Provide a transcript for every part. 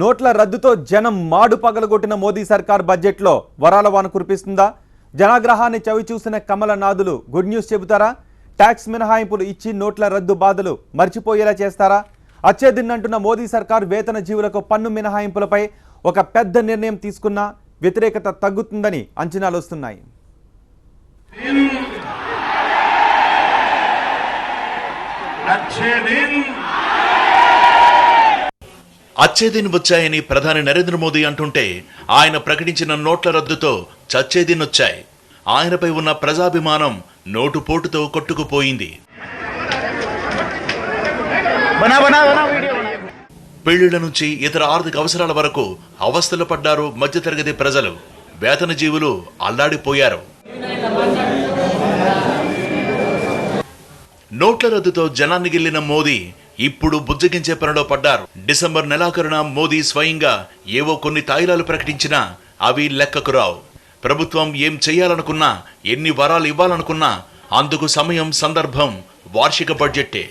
నోట్ల రద్దుతో జనం మాడు పగలగొట్టిన మోదీ సర్కార్ బడ్జెట్లో వరాల వాన కురిపిస్తుందా? జనాగ్రహాన్ని చవిచూసిన కమలనాథులు గుడ్ న్యూస్ చెబుతారా? ట్యాక్స్ మినహాయింపులు ఇచ్చి నోట్ల రద్దు బాధలు మర్చిపోయేలా చేస్తారా? అచ్చేదిన్నంటున్న మోదీ సర్కార్ వేతన జీవులకు పన్ను మినహాయింపులపై ఒక పెద్ద నిర్ణయం తీసుకున్నా వ్యతిరేకత తగ్గుతుందని అంచనాలు వస్తున్నాయి. అచ్చేదిన్ వచ్చాయని ప్రధాని నరేంద్ర మోదీ అంటుంటే ఆయన ప్రకటించిన నోట్ల రద్దుతో చచ్చేదిన్ వచ్చాయి. ఆయనపై ఉన్న ప్రజాభిమానం నోటు పోటుతో కొట్టుకుపోయింది. పెళ్లిళ్ల నుంచి ఇతర ఆర్థిక అవసరాల వరకు అవస్థలు పడ్డారు మధ్యతరగతి ప్రజలు. వేతన జీవులు అల్లాడిపోయారు. నోట్ల రద్దుతో జనాన్ని గిల్లిన మోదీ ఇప్పుడు బుజ్జగించే పనిలో పడ్డారు. డిసెంబర్ నెలాఖరున మోదీ స్వయంగా ఏవో కొన్ని తాయిలాలు ప్రకటించినా అవి లెక్కకు రావు. ప్రభుత్వం ఏం చేయాలనుకున్నా, ఎన్ని వరాలు ఇవ్వాలనుకున్నా అందుకు సమయం, సందర్భం వార్షిక బడ్జెట్టే.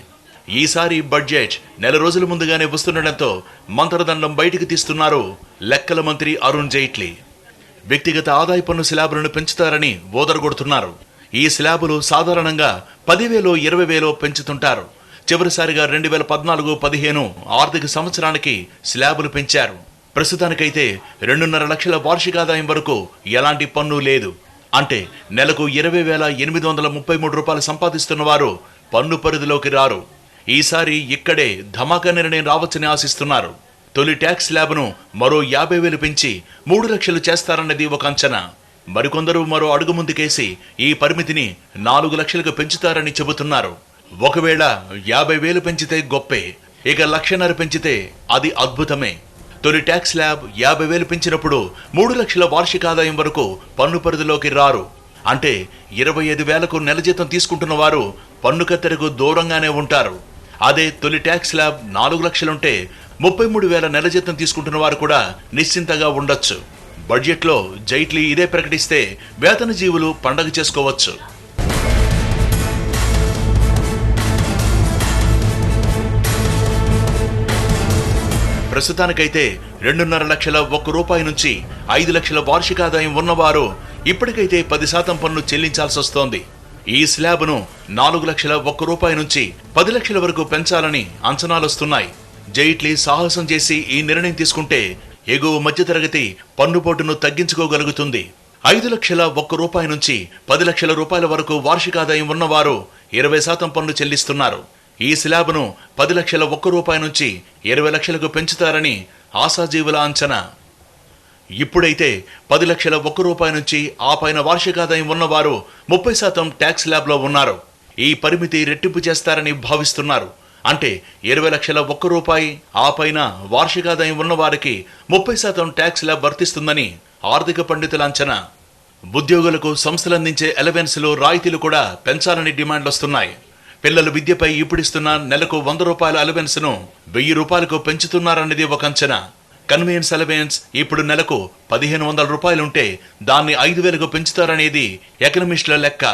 ఈసారి బడ్జెట్ నెల రోజుల ముందుగానే వస్తుండటంతో మంత్రదండం బయటికి తీస్తున్నారు లెక్కల మంత్రి అరుణ్ జైట్లీ. వ్యక్తిగత ఆదాయ పన్ను స్లాబులను పెంచుతారని ఓదరగొడుతున్నారు. ఈ స్లాబులు సాధారణంగా 10,000, 20,000 పెంచుతుంటారు. చివరిసారిగా 2014-15 ఆర్థిక సంవత్సరానికి స్లాబులు పెంచారు. ప్రస్తుతానికైతే 2.5 లక్షల వార్షికాదాయం వరకు ఎలాంటి పన్ను లేదు. అంటే నెలకు 20,833 రూపాయలు సంపాదిస్తున్న వారు పన్ను పరిధిలోకి రారు. ఈసారి ఇక్కడే ధమాకా నిర్ణయం రావచ్చని ఆశిస్తున్నారు. తొలి ట్యాక్స్ స్లాబ్ను మరో 50,000 పెంచి 3 లక్షలు చేస్తారన్నది ఒక అంచనా. మరికొందరు మరో అడుగు ముందుకేసి ఈ పరిమితిని 4 లక్షలకు పెంచుతారని చెబుతున్నారు. ఒకవేళ 50,000 పెంచితే గొప్పే, ఇక 1,50,000 పెంచితే అది అద్భుతమే. తొలి ట్యాక్స్ స్లాబ్ 50,000 పెంచినప్పుడు 3 లక్షల వార్షికాదాయం వరకు పన్ను పరిధిలోకి రారు. అంటే 25,000కు నెల జీతం తీసుకుంటున్న వారు పన్ను కత్తెరకు దూరంగానే ఉంటారు. అదే తొలి ట్యాక్స్ స్లాబ్ 4 లక్షలుంటే 33,000 నెల జీతం తీసుకుంటున్న వారు కూడా నిశ్చింతగా ఉండొచ్చు. బడ్జెట్లో జైట్లీ ఇదే ప్రకటిస్తే వేతన జీవులు పండగ చేసుకోవచ్చు. ప్రస్తుతానికైతే 2.5 లక్షల రూపాయి నుంచి 5 లక్షల వార్షికాదాయం ఉన్నవారు ఇప్పటికైతే 10% పన్ను చెల్లించాల్సి వస్తోంది. ఈ స్లాబ్ను 4 లక్షల రూపాయి నుంచి 10 లక్షల వరకు పెంచాలని అంచనాలొస్తున్నాయి. జైట్లీ సాహసం చేసి ఈ నిర్ణయం తీసుకుంటే ఎగువ మధ్యతరగతి పన్నుపోటును తగ్గించుకోగలుగుతుంది. 5 లక్షల రూపాయి నుంచి 10 లక్షల రూపాయల వరకు వార్షికాదాయం ఉన్నవారు 20% పన్ను చెల్లిస్తున్నారు. ఈ స్లాబ్ను 10 లక్షల రూపాయి నుంచి 20 లక్షలకు పెంచుతారని ఆశాజీవుల అంచనా. ఇప్పుడైతే 10 లక్షల రూపాయి నుంచి ఆ పైన వార్షికాదాయం ఉన్నవారు 30% ట్యాక్స్ స్లాబ్లో ఉన్నారు. ఈ పరిమితి రెట్టింపు చేస్తారని భావిస్తున్నారు. అంటే 20 లక్షల రూపాయి ఆ పైన వార్షికాదాయం ఉన్నవారికి 30% ట్యాక్స్ స్లాబ్ వర్తిస్తుందని ఆర్థిక పండితుల అంచనా. ఉద్యోగులకు సంస్థలందించే అలవెన్స్లు, రాయితీలు కూడా పెంచాలని డిమాండ్లొస్తున్నాయి. పిల్లల విద్యపై ఇప్పుడిస్తున్న నెలకు 100 రూపాయల అలవెన్స్ను 1000 రూపాయలకు పెంచుతున్నారన్నది ఒక అంచనా. కన్వీనియన్స్ అలవెన్స్ ఇప్పుడు నెలకు 1,500 రూపాయలుంటే దాన్ని 5,000కు పెంచుతారనేది ఎకనమిస్టుల లెక్క.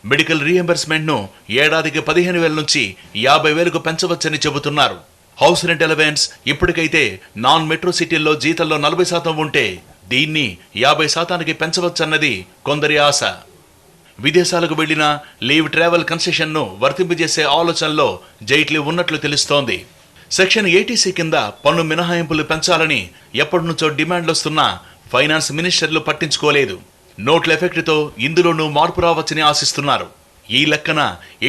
మెడికల్ రీఎంబర్స్మెంట్ ను ఏడాదికి 15,000 నుంచి 50,000కు పెంచవచ్చని చెబుతున్నారు. హౌస్ రెంట్ అలవెన్స్ ఇప్పటికైతే నాన్ మెట్రో సిటీల్లో జీతంలో 40% ఉంటే దీన్ని 50%కి పెంచవచ్చన్నది కొందరి ఆశ. విదేశాలకు వెళ్లిన లీవ్ ట్రావెల్ కన్సెషన్ ను వర్తింపజేసే ఆలోచనలో జైట్లీ ఉన్నట్లు తెలుస్తోంది. సెక్షన్ 80C కింద పన్ను మినహాయింపులు పెంచాలని ఎప్పటినుంచో డిమాండ్లొస్తున్నా ఫైనాన్స్ మినిస్టర్లు పట్టించుకోలేదు. నోట్ల ఎఫెక్ట్తో ఇందులోనూ మార్పు రావచ్చని ఆశిస్తున్నారు. ఈ లెక్కన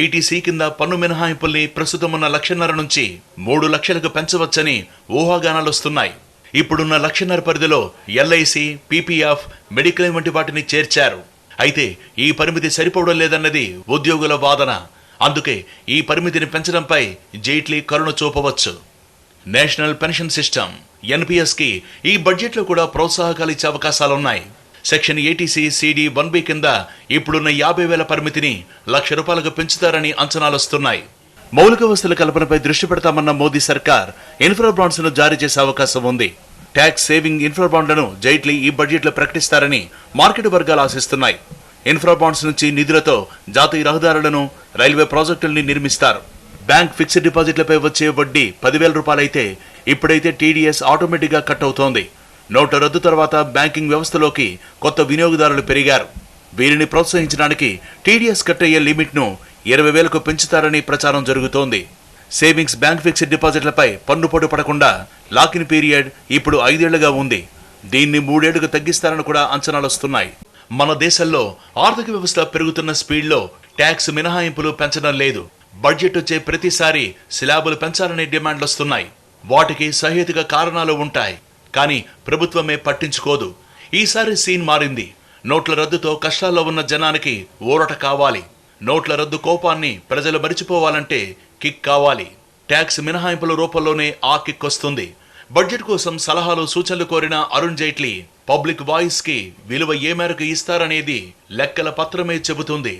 80C కింద పన్ను మినహాయింపుల్ని ప్రస్తుతం ఉన్న 1,50,000 నుంచి 3 లక్షలకు పెంచవచ్చని ఊహాగానాలొస్తున్నాయి. ఇప్పుడున్న 1,50,000 పరిధిలో LIC, PPF, మెడిక్లెయిమ్ వంటి వాటిని చేర్చారు. అయితే ఈ పరిమితి సరిపోవడం లేదన్నది ఉద్యోగుల వాదన. అందుకే ఈ పరిమితిని పెంచడంపై జైట్లీ కరుణ చూపవచ్చు. నేషనల్ పెన్షన్ సిస్టమ్ NPS కి ఈ బడ్జెట్లో కూడా ప్రోత్సాహకాలు ఇచ్చే అవకాశాలున్నాయి. సెక్షన్ 80C CD 1B కింద ఇప్పుడున్న 50,000 పరిమితిని 1,00,000 రూపాయలకు పెంచుతారని అంచనాలొస్తున్నాయి. మౌలిక వసతుల కల్పనపై దృష్టి పెడతామన్న మోదీ సర్కార్ ఇన్ఫ్రా బాండ్స్ ను జారీ చేసే అవకాశం ఉంది. ట్యాక్స్ సేవింగ్ ఇన్ఫ్రా బాండ్లను జైట్లీ ఈ బడ్జెట్లో ప్రకటిస్తారని మార్కెట్ వర్గాలు ఆశిస్తున్నాయి. ఇన్ఫ్రా బాండ్స్ నుంచి నిధులతో జాతీయ రహదారులను, రైల్వే ప్రాజెక్టుల్ని నిర్మిస్తారు. బ్యాంక్ ఫిక్స్డ్ డిపాజిట్లపై వచ్చే వడ్డీ 10,000 రూపాయలైతే ఇప్పుడైతే టీడీఎస్ ఆటోమేటిక్గా కట్ అవుతోంది. నోట్ల రద్దు తర్వాత బ్యాంకింగ్ వ్యవస్థలోకి కొత్త వినియోగదారులు పెరిగారు. వీరిని ప్రోత్సహించడానికి టీడీఎస్ కట్ అయ్యే లిమిట్ను 20,000కు పెంచుతారని ప్రచారం జరుగుతోంది. సేవింగ్స్ బ్యాంక్ ఫిక్స్డ్ డిపాజిట్లపై పన్ను పోటు పడకుండా లాకిన్ పీరియడ్ ఇప్పుడు 5 ఏళ్లుగా ఉంది. దీన్ని 3 ఏళ్లకు తగ్గిస్తారని కూడా అంచనాలొస్తున్నాయి. మన దేశంలో ఆర్థిక వ్యవస్థ పెరుగుతున్న స్పీడ్లో ట్యాక్స్ మినహాయింపులు పెంచడం లేదు. బడ్జెట్ వచ్చే ప్రతిసారి స్లాబులు పెంచాలనే డిమాండ్లు వస్తున్నాయి. వాటికి సహేతుక కారణాలు ఉంటాయి, కానీ ప్రభుత్వమే పట్టించుకోదు. ఈసారి సీన్ మారింది. నోట్ల రద్దుతో కష్టాల్లో ఉన్న జనానికి ఊరట కావాలి. నోట్ల రద్దు కోపాన్ని ప్రజలు మరిచిపోవాలంటే కిక్ కావాలి. ట్యాక్స్ మినహాయింపుల రూపంలోనే ఆ కిక్ వస్తుంది. బడ్జెట్ కోసం సలహాలు సూచనలు కోరిన అరుణ్ జైట్లీ పబ్లిక్ వాయిస్ కి విలువ ఏ మేరకు ఇస్తారనేది లెక్కల పత్రమే చెబుతుంది.